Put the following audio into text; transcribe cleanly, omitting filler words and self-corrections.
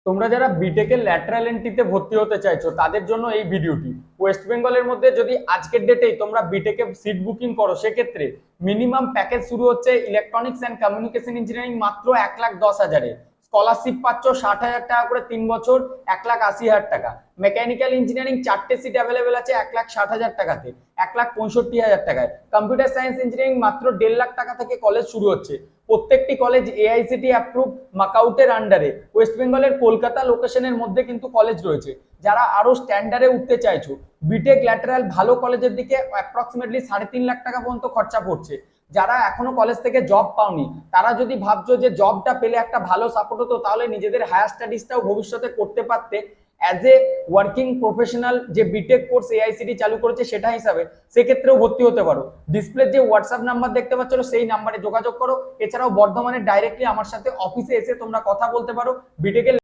তোমরা যারা বিটেকের ল্যাটারাল এন্ট্রিতে ভর্তি হতে চাইছো তাদের জন্য এই ভিডিওটি। ওয়েস্ট বেঙ্গলের মধ্যে যদি আজকের ডেটেই তোমরা বিটেকে সিট বুকিং করো, সেক্ষেত্রে মিনিমাম প্যাকেজ শুরু হচ্ছে ইলেকট্রনিক্স অ্যান্ড কমিউনিকেশন ইঞ্জিনিয়ারিং মাত্র 1,10,000-এ। স্কলারশিপ পাচ্ছ 60,000 টাকা করে 3 বছর, 1,80,000 টাকা। মেকানিক্যাল ইঞ্জিনিয়ারিং 4টে সিট অ্যাভেলেবেল আছে 1,60,000 টাকাতে, 1,65,000 টাকায়। কম্পিউটার সায়েন্স ইঞ্জিনিয়ারিং মাত্র 1.5 লাখ টাকা থেকে কলেজ শুরু হচ্ছে। প্রত্যেকটি কলেজ এআইসিটি অ্যাপ্রুভ, মাকাউটের আন্ডারে। ওয়েস্ট বেঙ্গলের কলকাতা লোকেশনের মধ্যে কিন্তু কলেজ রয়েছে। যারা আরো স্ট্যান্ডার্ডে উঠতে চাইছো, বিটেক ল্যাটারাল ভালো কলেজের দিকে অ্যাপ্রক্সিমেটলি 3.5 লাখ টাকা পর্যন্ত খরচা পড়ছে। যারা এখনো কলেজ থেকে জব পাওনি, তারা যদি ভাবছো যে জবটা পেলে একটা ভালো সাপোর্ট হতো, তাহলে নিজেদের হায়ার স্টাডিজটাও ভবিষ্যতে করতে পারতে অ্যাজ এ ওয়ার্কিং প্রফেশনাল, যে বিটেক কোর্স এআইসিটি চালু করেছে সেটা হিসাবে, সেক্ষেত্রেও ভর্তি হতে পারো। ডিসপ্লে যে হোয়াটসঅ্যাপ নাম্বার দেখতে পাচ্ছ সেই নাম্বারে যোগাযোগ করো। এছাড়াও বর্ধমানে ডাইরেক্টলি আমার সাথে অফিসে এসে তোমরা কথা বলতে পারো। বিটেকের